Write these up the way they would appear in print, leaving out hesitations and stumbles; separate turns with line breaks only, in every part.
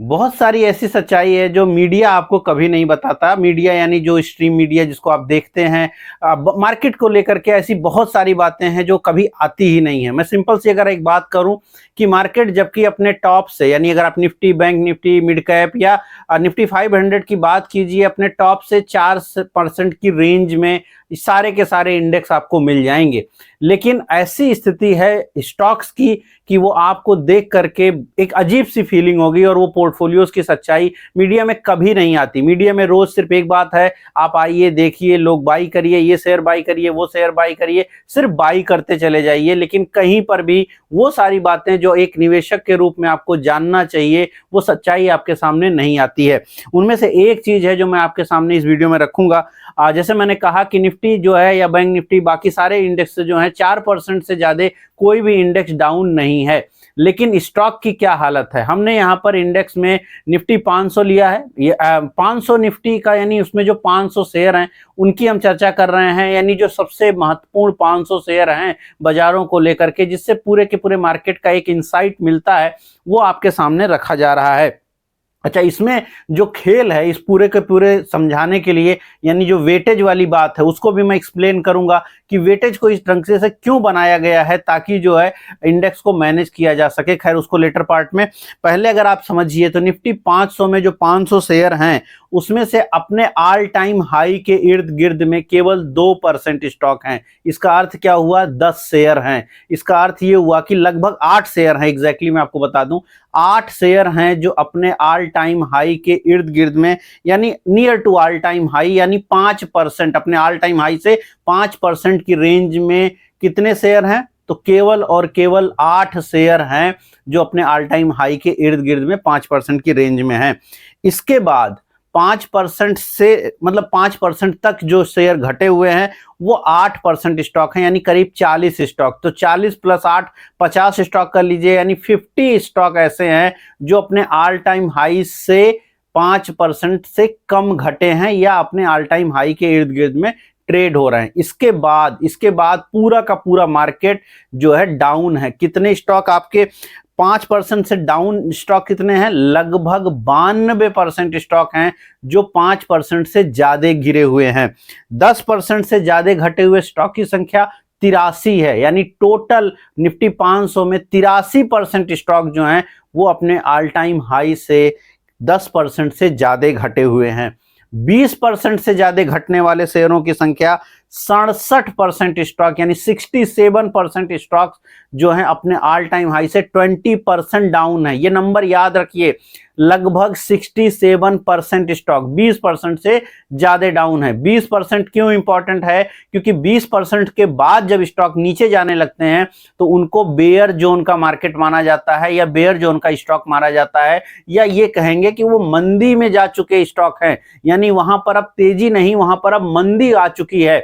बहुत सारी ऐसी सच्चाई है जो मीडिया आपको कभी नहीं बताता। मीडिया यानी जो स्ट्रीम मीडिया जिसको आप देखते हैं, मार्केट को लेकर के ऐसी बहुत सारी बातें हैं जो कभी आती ही नहीं है। मैं सिंपल सी अगर एक बात करूं कि मार्केट जबकि अपने टॉप से, यानी अगर आप Nifty, bank Nifty, mid cap या निफ्टी 500 की बात कीजिए, अपने टॉप से 4% की रेंज में सारे के सारे इंडेक्स आपको मिल जाएंगे। लेकिन ऐसी स्थिति है स्टॉक्स की कि वो आपको देख करके एक अजीब सी फीलिंग होगी, और वो पोर्टफोलियोज की सच्चाई मीडिया में कभी नहीं आती। मीडिया में रोज सिर्फ एक बात है, आप आइए, देखिए, लोग बाई करिए, ये शेयर बाई करिए, वो शेयर बाई करिए, सिर्फ बाई करते चले जाइए। लेकिन कहीं पर भी वो सारी बातें जो एक निवेशक के रूप में आपको जानना चाहिए, वो सच्चाई आपके सामने नहीं आती है। उनमें से एक चीज है जो मैं आपके सामने इस वीडियो में रखूंगा। जैसे मैंने कहा कि निफ्टी जो है या बैंक निफ्टी, बाकी सारे इंडेक्स जो हैं 4% से ज्यादा कोई भी इंडेक्स डाउन नहीं है। लेकिन स्टॉक की क्या हालत है? हमने यहाँ पर इंडेक्स में निफ्टी 500 लिया है। ये 500 निफ्टी का, यानी उसमें जो 500 शेयर हैं उनकी हम चर्चा कर रहे हैं, यानी जो सबसे महत्वपूर्ण 500 शेयर हैं बाजारों को लेकर के, जिससे पूरे के पूरे मार्केट का एक इंसाइट मिलता है, वो आपके सामने रखा जा रहा है। अच्छा, इसमें जो खेल है इस पूरे के पूरे समझाने के लिए, यानी जो वेटेज वाली बात है उसको भी मैं एक्सप्लेन करूंगा कि वेटेज को इस ढंग से क्यों बनाया गया है, ताकि जो है इंडेक्स को मैनेज किया जा सके। खैर, उसको लेटर पार्ट में। पहले अगर आप समझिए तो निफ्टी 500 में जो 500 शेयर हैं उसमें से अपने ऑल टाइम हाई के इर्द गिर्द में केवल 2% स्टॉक हैं। इसका अर्थ क्या हुआ? 10 शेयर हैं। इसका अर्थ ये हुआ कि लगभग 8 शेयर हैं। एग्जैक्टली मैं आपको बता दूं, 8 शेयर हैं जो अपने ऑल टाइम हाई के इर्द गिर्द में, यानी near to all time high, यानी 5%, अपने ऑल टाइम हाई से 5% की रेंज में कितने शेयर हैं? तो केवल और केवल 8 शेयर हैं जो अपने ऑल टाइम हाई के इर्द गिर्द में 5% की रेंज में हैं। इसके बाद 5% से, मतलब 5% तक जो शेयर घटे हुए हैं वो 8% स्टॉक हैं, यानी करीब 40 स्टॉक। तो 40 प्लस 8, 50 स्टॉक कर लीजिए, यानी 50 स्टॉक ऐसे हैं जो अपने ऑल टाइम हाई से 5% से कम घटे हैं या अपने ऑल टाइम हाई के इर्द गिर्द में ट्रेड हो रहे हैं। इसके बाद पूरा का पूरा मार्केट जो है डाउन है। कितने स्टॉक आपके 5% से डाउन स्टॉक कितने हैं? लगभग 92% स्टॉक हैं जो 5% से ज्यादा गिरे हुए हैं। 10% से ज्यादा घटे हुए स्टॉक की संख्या 83 है, यानी टोटल निफ्टी 500 में 83% स्टॉक जो हैं वो अपने ऑल टाइम हाई से 10% से ज्यादा घटे हुए हैं। 20% से ज्यादा घटने वाले शेयरों की संख्या 67% स्टॉक, यानी 67% स्टॉक जो है अपने ऑल टाइम हाई से 20% डाउन है। ये नंबर याद रखिए, लगभग 67% स्टॉक 20% से ज्यादा डाउन है। 20% क्यों इंपॉर्टेंट है? क्योंकि 20% के बाद जब स्टॉक नीचे जाने लगते हैं तो उनको बेयर जोन का मार्केट माना जाता है, या बेयर जोन का स्टॉक माना जाता है, या ये कहेंगे कि वो मंदी में जा चुके स्टॉक हैं, यानी वहां पर अब तेजी नहीं, वहां पर अब मंदी आ चुकी है।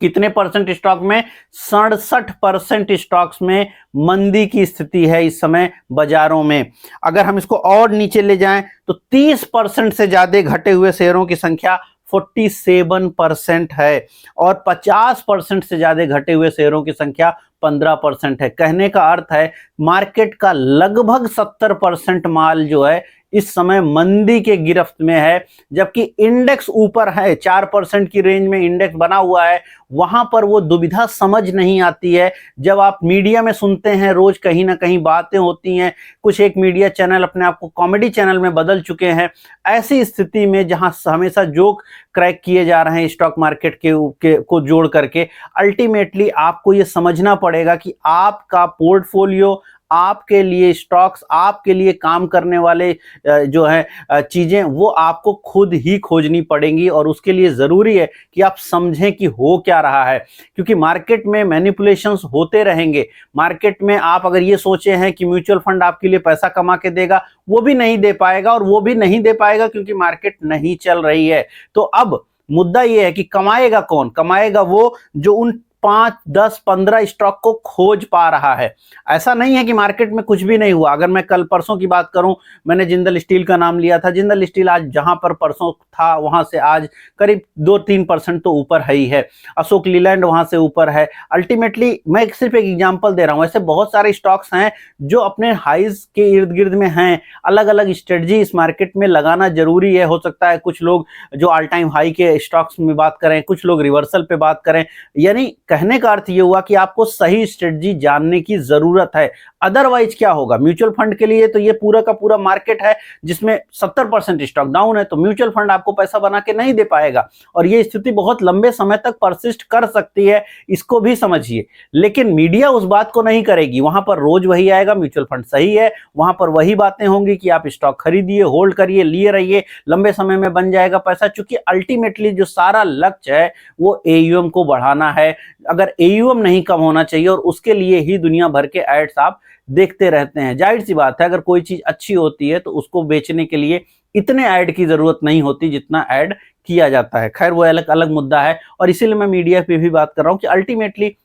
कितने परसेंट स्टॉक में? 67% स्टॉक्स में मंदी की स्थिति है इस समय बाजारों में। अगर हम इसको और नीचे ले जाएं तो 30% से ज्यादा घटे हुए शेयरों की संख्या 47% है, और 50% से ज्यादा घटे हुए शेयरों की संख्या 15% है। कहने का अर्थ है मार्केट का लगभग 70% माल जो है इस समय मंदी के गिरफ्त में है, जबकि इंडेक्स ऊपर है, 4% की रेंज में इंडेक्स बना हुआ है। वहां पर वो दुविधा समझ नहीं आती है। जब आप मीडिया में सुनते हैं, रोज कहीं ना कहीं बातें होती हैं, कुछ एक मीडिया चैनल अपने आप को कॉमेडी चैनल में बदल चुके हैं। ऐसी स्थिति में जहां हमेशा जोक क्रैक किए जा रहे हैं स्टॉक मार्केट को जोड़ करके, अल्टीमेटली आपको ये समझना पड़ेगा कि आपका पोर्टफोलियो, आपके लिए स्टॉक्स, आपके लिए काम करने वाले जो है चीजें, वो आपको खुद ही खोजनी पड़ेंगी। और उसके लिए जरूरी है कि आप समझें कि हो क्या रहा है, क्योंकि मार्केट में मैनिपुलेशंस होते रहेंगे। मार्केट में आप अगर ये सोचे हैं कि म्यूचुअल फंड आपके लिए पैसा कमा के देगा, वो भी नहीं दे पाएगा, और वो भी नहीं दे पाएगा क्योंकि मार्केट नहीं चल रही है। तो अब मुद्दा ये है कि कमाएगा कौन? कमाएगा वो जो उन 5, 10, 15 स्टॉक को खोज पा रहा है। ऐसा नहीं है कि मार्केट में कुछ भी नहीं हुआ। अगर मैं कल परसों की बात करूं, मैंने जिंदल स्टील का नाम लिया था। जिंदल स्टील आज जहां पर परसों था वहां से आज करीब 2-3% तो ऊपर है ही है। अशोक लीलैंड वहां से ऊपर है। अल्टीमेटली मैं सिर्फ एक एग्जांपल दे रहा हूं, ऐसे बहुत सारे स्टॉक्स हैं जो अपने हाइज के इर्द गिर्द में हैं। अलग अलग स्ट्रेटजी इस मार्केट में लगाना जरूरी है। हो सकता है कुछ लोग जो ऑल टाइम हाई के स्टॉक्स में बात करें, कुछ लोग रिवर्सल पे बात करें। यानी कहने का अर्थ ये हुआ कि आपको सही स्ट्रेटजी जानने की जरूरत है। अदरवाइज क्या होगा, म्यूचुअल फंड के लिए तो ये पूरा का पूरा मार्केट है जिसमें 70% स्टॉक डाउन है, तो म्यूचुअल फंड आपको पैसा बना के नहीं दे पाएगा और ये स्थिति बहुत लंबे समय तक परसिस्ट कर सकती है, इसको भी समझिए। लेकिन मीडिया उस बात को नहीं करेगी। वहां पर रोज वही आएगा, म्यूचुअल फंड सही है, वहां पर वही बातें होंगी कि आप स्टॉक खरीदिए, होल्ड करिए, लिए रहिए, लंबे समय में बन जाएगा पैसा। चूंकि अल्टीमेटली जो सारा लक्ष्य है वो एयूएम को बढ़ाना है। अगर एयूएम नहीं कम होना चाहिए और उसके लिए ही दुनिया भर के एड्स आप देखते रहते हैं। जाहिर सी बात है, अगर कोई चीज अच्छी होती है तो उसको बेचने के लिए इतने ऐड की जरूरत नहीं होती जितना ऐड किया जाता है। खैर वो अलग अलग मुद्दा है और इसीलिए मैं मीडिया पे भी बात कर रहा हूं कि अल्टीमेटली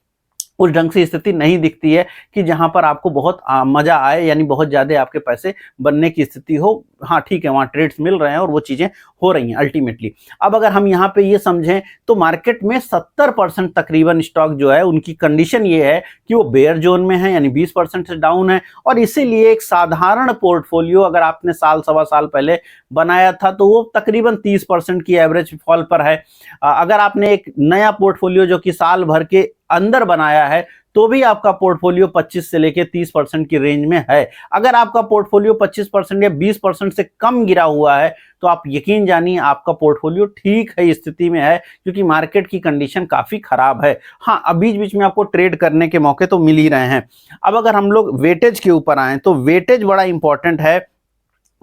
उस ढंग से स्थिति नहीं दिखती है कि जहां पर आपको बहुत मजा आए, यानी बहुत ज्यादा आपके पैसे बनने की स्थिति हो। हाँ ठीक है, वहां ट्रेड्स मिल रहे हैं और वो चीजें हो रही हैं अल्टीमेटली। अब अगर हम यहाँ पे ये समझें तो मार्केट में 70% तकरीबन स्टॉक जो है उनकी कंडीशन ये है कि वो बेयर जोन में है, यानी 20% से डाउन है। और इसीलिए एक साधारण पोर्टफोलियो अगर आपने साल सवा साल पहले बनाया था तो वो तकरीबन 30% की एवरेज फॉल पर है। अगर आपने एक नया पोर्टफोलियो जो कि साल भर के अंदर बनाया है तो भी आपका पोर्टफोलियो 25 से लेके 30% की रेंज में है। अगर आपका पोर्टफोलियो 25% या 20% से कम गिरा हुआ है तो आप यकीन जानिए आपका पोर्टफोलियो ठीक है स्थिति में है, क्योंकि मार्केट की कंडीशन काफी खराब है। हाँ, अब बीच बीच में आपको ट्रेड करने के मौके तो मिल ही रहे हैं। अब अगर हम लोग वेटेज के ऊपर आए तो वेटेज बड़ा इंपॉर्टेंट है।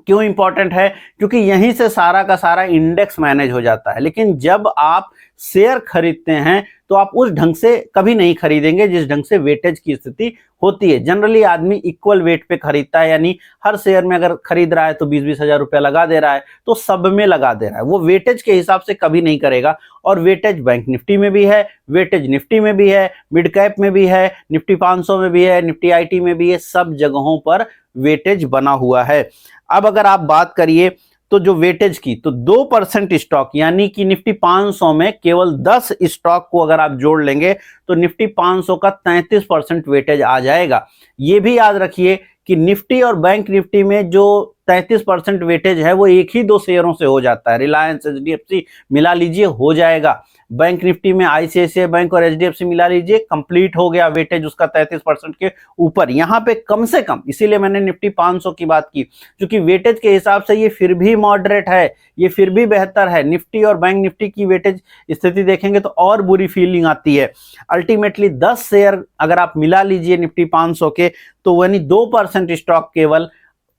क्यों इंपॉर्टेंट है? क्योंकि यहीं से सारा का सारा इंडेक्स मैनेज हो जाता है। लेकिन जब आप शेयर खरीदते हैं तो आप उस ढंग से कभी नहीं खरीदेंगे जिस ढंग से वेटेज की स्थिति होती है। जनरली आदमी इक्वल वेट पे खरीदता है, यानी हर शेयर में अगर खरीद रहा है तो 20-20 हजार रुपया लगा दे रहा है तो सब में लगा दे रहा है। वो वेटेज के हिसाब से कभी नहीं करेगा। और वेटेज बैंक निफ्टी में भी है, वेटेज निफ्टी में भी है, मिड कैप में भी है, निफ्टी 500 में भी है, निफ्टी आईटी में भी है, सब जगहों पर वेटेज बना हुआ है। अब अगर आप बात करिए तो जो वेटेज की, तो 2% स्टॉक यानी कि निफ्टी 500 में केवल 10 स्टॉक को अगर आप जोड़ लेंगे तो निफ्टी 500 का 33% वेटेज आ जाएगा। ये भी याद रखिए कि निफ्टी और बैंक निफ्टी में जो 33% वेटेज है वो एक ही दो शेयरों से हो जाता है। रिलायंस, एचडीएफसी मिला लीजिए हो जाएगा। बैंक निफ्टी में आईसीआईसीआई बैंक और एचडीएफसी मिला लीजिए, कंप्लीट हो गया वेटेज उसका 33% के ऊपर। यहाँ पे कम से कम, इसीलिए मैंने निफ्टी 500 की बात की, क्योंकि वेटेज के हिसाब से ये फिर भी मॉडरेट है, ये फिर भी बेहतर है। निफ्टी और बैंक निफ्टी की वेटेज स्थिति देखेंगे तो और बुरी फीलिंग आती है। अल्टीमेटली 10 शेयर अगर आप मिला लीजिए निफ्टी 500 के तो यानी 2% स्टॉक केवल,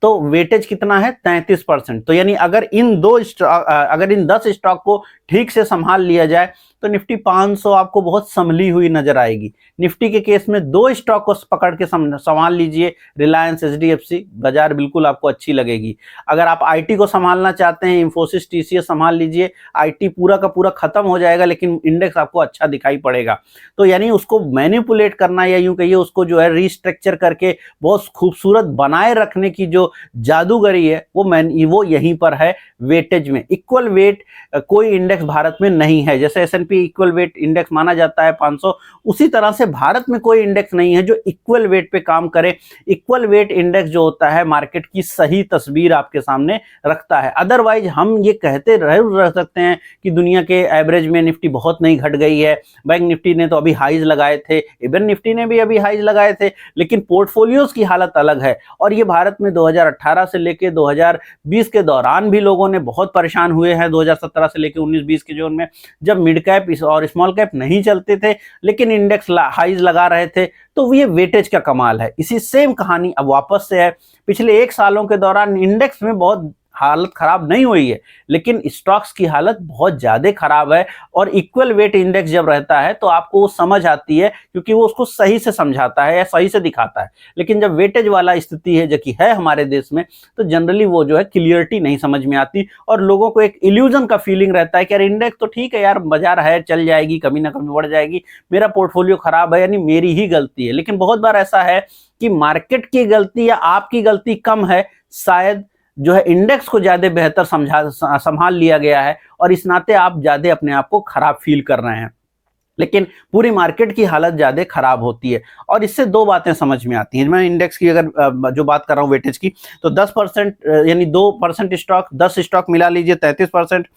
तो वेटेज कितना है? 33%। तो यानी अगर इन 10 स्टॉक को ठीक से संभाल लिया जाए तो निफ्टी 500 आपको बहुत संभली हुई नजर आएगी। निफ्टी के केस में 2 स्टॉक को पकड़ के संभाल लीजिए, रिलायंस, एचडीएफसी, बाजार बिल्कुल आपको अच्छी लगेगी। अगर आप आईटी को संभालना चाहते हैं, इंफोसिस, टीसीएस संभाल लीजिए। आईटी पूरा का पूरा खत्म हो जाएगा लेकिन इंडेक्स आपको अच्छा दिखाई पड़ेगा। तो यानी उसको मैनिपुलेट करना या यूं कहिए उसको जो है रीस्ट्रक्चर करके बहुत खूबसूरत बनाए रखने की जो जादूगरी है वो यहीं पर है, वेटेज में। इक्वल वेट कोई इंडेक्स भारत में नहीं है। जैसे एसएनपी इक्वल वेट इंडेक्स माना जाता है 500, उसी तरह से भारत में कोई इंडेक्स नहीं है जो इक्वल वेट पे काम करे। इक्वल वेट इंडेक्स जो होता है मार्केट की सही तस्वीर आपके सामने रखता है। अदरवाइज हम ये कहते रह सकते हैं कि दुनिया के एवरेज में निफ्टी बहुत नहीं घट गई है, बैंक निफ्टी ने तो अभी हाईज लगाए थे, इवन निफ्टी ने भी अभी हाईज लगाए थे, लेकिन पोर्टफोलियोज की हालत अलग है। और ये भारत में 2018 से लेके 2020 के दौरान भी लोगों ने बहुत परेशान हुए हैं। 2017 से लेके 19-20 के जोन में जब मिड कैप और स्मॉल कैप नहीं चलते थे लेकिन इंडेक्स हाईज लगा रहे थे, तो ये वेटेज का कमाल है। इसी सेम कहानी अब वापस से है। पिछले 1 सालों के दौरान इंडेक्स में बहुत हालत खराब नहीं हुई है, लेकिन स्टॉक्स की हालत बहुत ज्यादा खराब है। और इक्वल वेट इंडेक्स जब रहता है तो आपको वो समझ आती है, क्योंकि वो उसको सही से समझाता है या सही से दिखाता है। लेकिन जब वेटेज वाला स्थिति है जो कि है हमारे देश में, तो जनरली वो जो है क्लियरिटी नहीं समझ में आती, और लोगों को एक इल्यूजन का फीलिंग रहता है कि यार इंडेक्स तो ठीक है यार, बाजार है, चल जाएगी, कभी ना कभी बढ़ जाएगी, मेरा पोर्टफोलियो खराब है यानी मेरी ही गलती है। लेकिन बहुत बार ऐसा है कि मार्केट की गलती या आपकी गलती कम है, शायद जो है इंडेक्स को ज्यादा बेहतर संभाल लिया गया है, और इस नाते आप ज्यादा अपने आप को खराब फील कर रहे हैं। लेकिन पूरी मार्केट की हालत ज्यादा खराब होती है। और इससे दो बातें समझ में आती हैं। मैं इंडेक्स की अगर जो बात कर रहा हूँ वेटेज की, तो 10% यानी 2% स्टॉक, 10 स्टॉक मिला लीजिए 33%,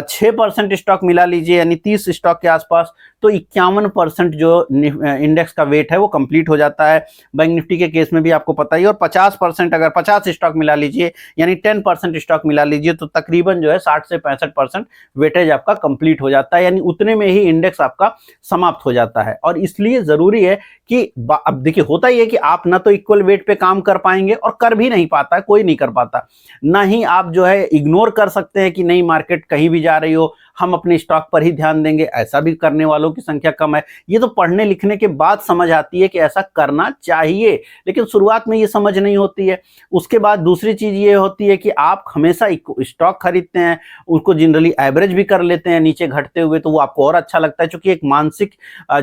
6% स्टॉक मिला लीजिए यानी 30 स्टॉक के आसपास, तो 51% जो इंडेक्स का वेट है वो कंप्लीट हो जाता है। बैंक निफ्टी के केस में भी आपको पता ही। और 50% अगर 50 स्टॉक मिला लीजिए यानी 10% स्टॉक मिला लीजिए, तो तकरीबन जो है 60 से 65% वेटेज आपका कंप्लीट हो जाता है, यानी उतने में ही इंडेक्स आपका समाप्त हो जाता है। और इसलिए जरूरी है कि अब देखिए, होता ही है कि आप ना तो इक्वल वेट पे काम कर पाएंगे, और कर भी नहीं पाता है, कोई नहीं कर पाता। ना ही आप जो है इग्नोर कर सकते हैं कि नहीं मार्केट कहीं भी जा रही हो, हम अपने स्टॉक पर ही ध्यान देंगे, ऐसा भी करने वालों की संख्या कम है। ये तो पढ़ने लिखने के बाद समझ आती है कि ऐसा करना चाहिए, लेकिन शुरुआत में ये समझ नहीं होती है। उसके बाद दूसरी चीज ये होती है कि आप हमेशा स्टॉक खरीदते हैं, उसको जनरली एवरेज भी कर लेते हैं नीचे घटते हुए, तो वो आपको और अच्छा लगता है, क्योंकि एक मानसिक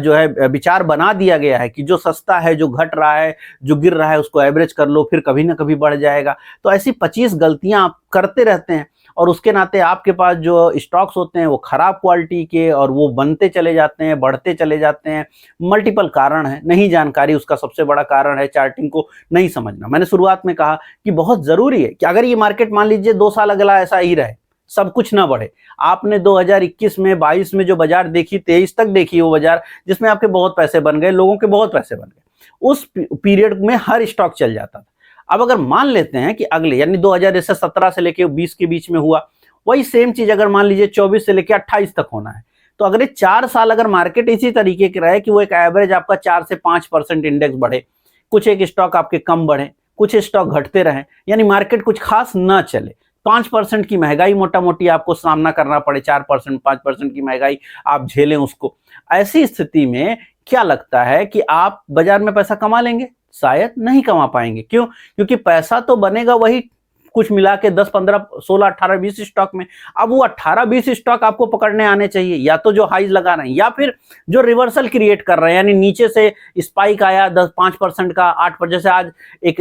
जो है विचार बना दिया गया है कि जो सस्ता है, जो घट रहा है, जो गिर रहा है, उसको एवरेज कर लो, फिर कभी ना कभी बढ़ जाएगा। तो ऐसी 25 गलतियां आप करते रहते हैं, और उसके नाते आपके पास जो स्टॉक्स होते हैं वो खराब क्वालिटी के, और वो बनते चले जाते हैं, बढ़ते चले जाते हैं। मल्टीपल कारण है, नहीं जानकारी उसका सबसे बड़ा कारण है, चार्टिंग को नहीं समझना। मैंने शुरुआत में कहा कि बहुत जरूरी है कि अगर ये मार्केट मान लीजिए 2 साल अगला ऐसा ही रहे, सब कुछ ना बढ़े। आपने 2021 में 22 में जो बाजार देखी, 23 तक देखी वो बाजार, जिसमें आपके बहुत पैसे बन गए, लोगों के बहुत पैसे बन गए, उस पीरियड में हर स्टॉक चल जाता था। अब अगर मान लेते हैं कि अगले यानी 2017 से लेके 20 के बीच में हुआ, वही सेम चीज अगर मान लीजिए 24 से लेके 28 तक होना है, तो अगले 4 साल अगर मार्केट इसी तरीके की रहे कि वो एक एवरेज आपका 4 से 5% इंडेक्स बढ़े, कुछ एक स्टॉक आपके कम बढ़े, कुछ स्टॉक घटते रहे, यानी मार्केट कुछ खास ना चले, 5% की महंगाई मोटा मोटी आपको सामना करना पड़े, 4% 5% की महंगाई आप झेलें उसको, ऐसी स्थिति में क्या लगता है कि आप बाजार में पैसा कमा लेंगे? शायद नहीं कमा पाएंगे। क्यों? क्योंकि पैसा तो बनेगा वही कुछ मिला के 10 15 16 18 20 स्टॉक में। अब वो 18 20 स्टॉक आपको पकड़ने आने चाहिए, या तो जो हाइज लगा रहे हैं, या फिर जो रिवर्सल क्रिएट कर रहे हैं, यानी नीचे से स्पाइक आया 5% का, 8%, जैसे आज एक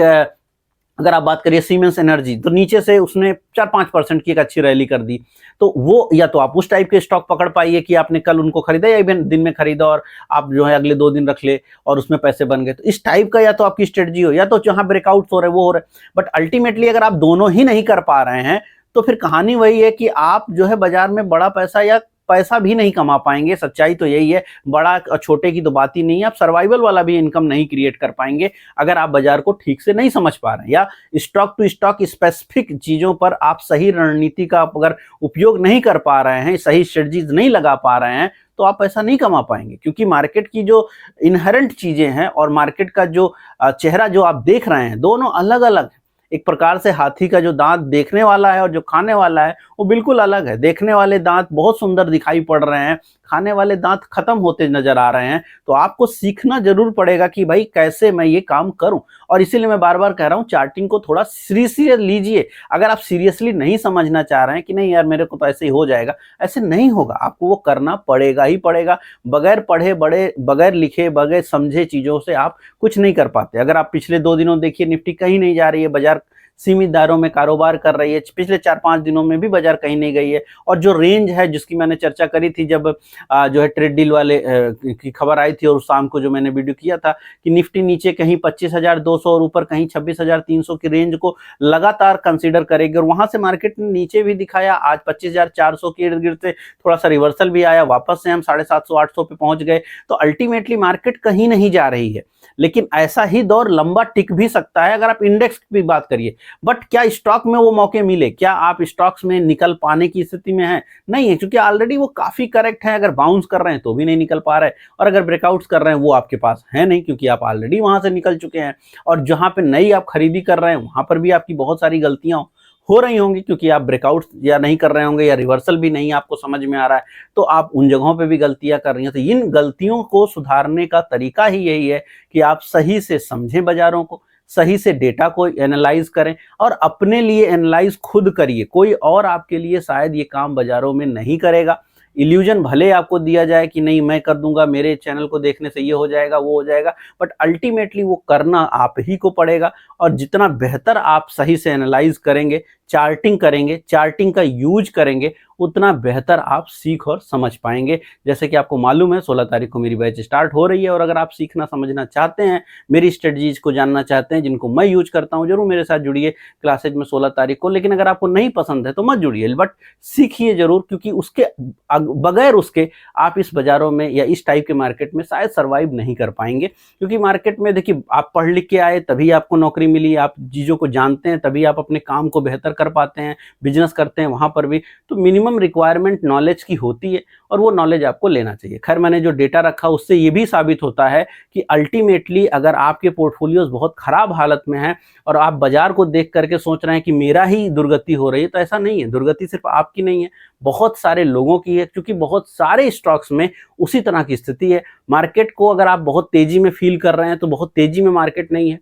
अगर आप बात करिए सीमेंस एनर्जी, तो नीचे से उसने 4-5% की एक अच्छी रैली कर दी, तो वो या तो आप उस टाइप के स्टॉक पकड़ पाइए कि आपने कल उनको खरीदा या इवन दिन में खरीदा और आप जो है अगले 2 दिन रख ले और उसमें पैसे बन गए, तो इस टाइप का या तो आपकी स्ट्रेटजी हो, या तो जहां ब्रेकआउट हो रहे वो हो रहे। बट अल्टीमेटली अगर आप दोनों ही नहीं कर पा रहे हैं, तो फिर कहानी वही है कि आप जो है बाजार में बड़ा पैसा या पैसा भी नहीं कमा पाएंगे। सच्चाई तो यही है, बड़ा और छोटे की तो बात ही नहीं है, आप सर्वाइवल वाला भी इनकम नहीं क्रिएट कर पाएंगे अगर आप बाजार को ठीक से नहीं समझ पा रहे हैं, या स्टॉक टू स्टॉक स्पेसिफिक चीजों पर आप सही रणनीति का अगर उपयोग नहीं कर पा रहे हैं, सही स्ट्रेटजीज नहीं लगा पा रहे हैं, तो आप पैसा नहीं कमा पाएंगे। क्योंकि मार्केट की जो इनहेरेंट चीजें हैं और मार्केट का जो चेहरा जो आप देख रहे हैं, दोनों अलग अलग है। एक प्रकार से हाथी का जो दांत देखने वाला है और जो खाने वाला है वो बिल्कुल अलग है। देखने वाले दांत बहुत सुंदर दिखाई पड़ रहे हैं, खाने वाले दांत खत्म होते नजर आ रहे हैं। तो आपको सीखना जरूर पड़ेगा कि भाई कैसे मैं ये काम करूं। और इसीलिए मैं बार बार कह रहा हूं, चार्टिंग को थोड़ा सीरियसली लीजिए। अगर आप सीरियसली नहीं समझना चाह रहे हैं कि नहीं यार मेरे को तो ऐसे ही हो जाएगा, ऐसे नहीं होगा, आपको वो करना पड़ेगा ही पड़ेगा। बगैर पढ़े बड़े, बगैर लिखे, बगैर समझे चीजों से आप कुछ नहीं कर पाते। अगर आप पिछले 2 दिनों देखिए, निफ्टी कहीं नहीं जा रही है, बाजार सीमित दायरों में कारोबार कर रही है। पिछले 4-5 दिनों में भी बाजार कहीं नहीं गई है। और जो रेंज है जिसकी मैंने चर्चा करी थी जब जो है ट्रेड डील वाले की खबर आई थी, और शाम को जो मैंने वीडियो किया था कि निफ्टी नीचे कहीं 25,200 और ऊपर कहीं 26,300 की रेंज को लगातार कंसीडर करेगी, और वहां से मार्केट ने नीचे भी दिखाया। आज 25,400 के इर्द गिर्द से थोड़ा सा रिवर्सल भी आया, वापस से हम 750-800 पे पहुंच गए। तो अल्टीमेटली मार्केट कहीं नहीं जा रही है, लेकिन ऐसा ही दौर लंबा टिक भी सकता है अगर आप इंडेक्स की बात करिए। बट क्या स्टॉक में वो मौके मिले? क्या आप स्टॉक्स में निकल पाने की स्थिति में हैं? नहीं है, क्योंकि ऑलरेडी वो काफी करेक्ट है। अगर बाउंस कर रहे हैं तो भी नहीं निकल पा रहे, और अगर ब्रेकआउट्स कर रहे हैं वो आपके पास है नहीं, क्योंकि आप ऑलरेडी वहां से निकल चुके हैं। और जहां पे नई आप खरीदी कर रहे हैं वहां पर भी आपकी बहुत सारी गलतियां हो रही होंगी क्योंकि आप ब्रेकआउट या नहीं कर रहे होंगे या रिवर्सल भी नहीं आपको समझ में आ रहा है, तो आप उन जगहों पे भी गलतियां कर रही हैं। तो इन गलतियों को सुधारने का तरीका ही यही है कि आप सही से समझें बाजारों को, सही से डेटा को एनालाइज करें और अपने लिए एनालाइज खुद करिए। कोई और आपके लिए शायद ये काम बाजारों में नहीं करेगा। इल्यूजन भले आपको दिया जाए कि नहीं मैं कर दूंगा, मेरे चैनल को देखने से ये हो जाएगा वो हो जाएगा, बट अल्टीमेटली वो करना आप ही को पड़ेगा। और जितना बेहतर आप सही से एनालाइज करेंगे, चार्टिंग करेंगे, चार्टिंग का यूज करेंगे, उतना बेहतर आप सीख और समझ पाएंगे। जैसे कि आपको मालूम है 16 तारीख को मेरी बैच स्टार्ट हो रही है, और अगर आप सीखना समझना चाहते हैं, मेरी स्ट्रेटजीज को जानना चाहते हैं जिनको मैं यूज करता हूं, जरूर मेरे साथ जुड़िए क्लासेज में 16 तारीख को। लेकिन अगर आपको नहीं पसंद है तो मत जुड़िए, बट सीखिए जरूर, क्योंकि उसके बगैर उसके आप इस बाजारों में या इस टाइप के मार्केट में शायद सर्वाइव नहीं कर पाएंगे। क्योंकि मार्केट में देखिए, आप पढ़ लिख के आए तभी आपको नौकरी मिली, आप चीज़ों को जानते हैं तभी आप अपने काम को बेहतर कर पाते हैं, बिजनेस करते हैं वहां पर भी। तो मिनिमम रिक्वायरमेंट नॉलेज की होती है और वो नॉलेज आपको लेना चाहिए। खैर, मैंने जो डेटा रखा उससे ये भी साबित होता है कि अल्टीमेटली अगर आपके पोर्टफोलियोज बहुत खराब हालत में हैं और आप बाजार को देख करके सोच रहे हैं कि मेरा ही दुर्गति हो रही है, तो ऐसा नहीं है। दुर्गति सिर्फ आपकी नहीं है, बहुत सारे लोगों की है, क्योंकि बहुत सारे स्टॉक्स में उसी तरह की स्थिति है। मार्केट को अगर आप बहुत तेजी में फील कर रहे हैं तो बहुत तेजी में मार्केट नहीं है।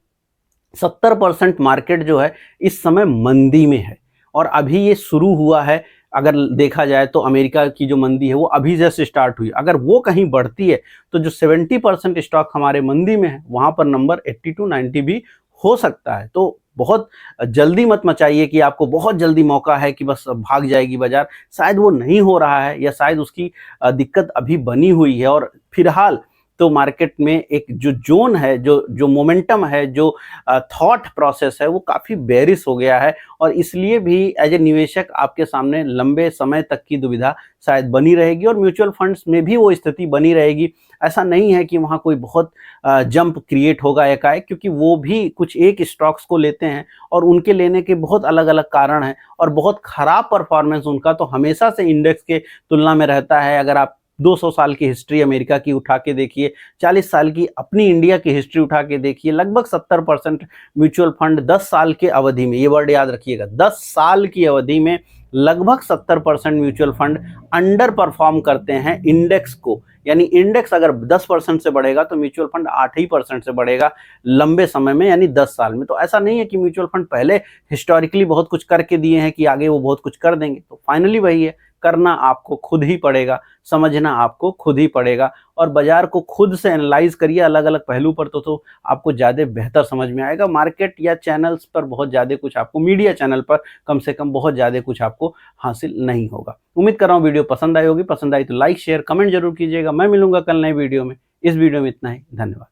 70% मार्केट जो है इस समय मंदी में है, और अभी ये शुरू हुआ है। अगर देखा जाए तो अमेरिका की जो मंदी है वो अभी जैसे स्टार्ट हुई, अगर वो कहीं बढ़ती है तो जो 70% स्टॉक हमारे मंदी में है वहां पर नंबर 80 to 90 भी हो सकता है। तो बहुत जल्दी मत मचाइए कि आपको बहुत जल्दी मौका है कि बस भाग जाएगी बाजार। शायद वो नहीं हो रहा है, या शायद उसकी दिक्कत अभी बनी हुई है। और फिलहाल तो मार्केट में एक जो जोन है, जो मोमेंटम है, जो थॉट प्रोसेस है, वो काफ़ी बेरिश हो गया है। और इसलिए भी एज ए निवेशक आपके सामने लंबे समय तक की दुविधा शायद बनी रहेगी, और म्यूचुअल फंड्स में भी वो स्थिति बनी रहेगी। ऐसा नहीं है कि वहाँ कोई बहुत जंप क्रिएट होगा एकाएक, क्योंकि वो भी कुछ एक स्टॉक्स को लेते हैं और उनके लेने के बहुत अलग अलग कारण हैं, और बहुत ख़राब परफॉर्मेंस उनका तो हमेशा से इंडेक्स के तुलना में रहता है। अगर आप 200 साल की हिस्ट्री अमेरिका की उठा के देखिए, 40 साल की अपनी इंडिया की हिस्ट्री उठा के देखिए, लगभग 70% म्यूचुअल फंड 10 साल के अवधि में, ये वर्ड याद रखिएगा, 10 साल की अवधि में लगभग 70% म्यूचुअल फंड अंडर परफॉर्म करते हैं इंडेक्स को। यानी इंडेक्स अगर 10% से बढ़ेगा तो म्यूचुअल फंड 8% से बढ़ेगा लंबे समय में, यानी 10 साल में। तो ऐसा नहीं है कि म्यूचुअल फंड पहले हिस्टोरिकली बहुत कुछ करके दिए हैं कि आगे वो बहुत कुछ कर देंगे। तो फाइनली वही है, करना आपको खुद ही पड़ेगा, समझना आपको खुद ही पड़ेगा, और बाजार को खुद से एनालाइज करिए अलग अलग पहलू पर, तो आपको ज़्यादा बेहतर समझ में आएगा। मार्केट या चैनल्स पर बहुत ज़्यादा कुछ आपको, मीडिया चैनल पर कम से कम बहुत ज़्यादा कुछ आपको हासिल नहीं होगा। उम्मीद कर रहा हूँ वीडियो पसंद आई होगी। पसंद आई तो लाइक शेयर कमेंट जरूर कीजिएगा। मैं मिलूंगा कल नए वीडियो में। इस वीडियो में इतना ही, धन्यवाद।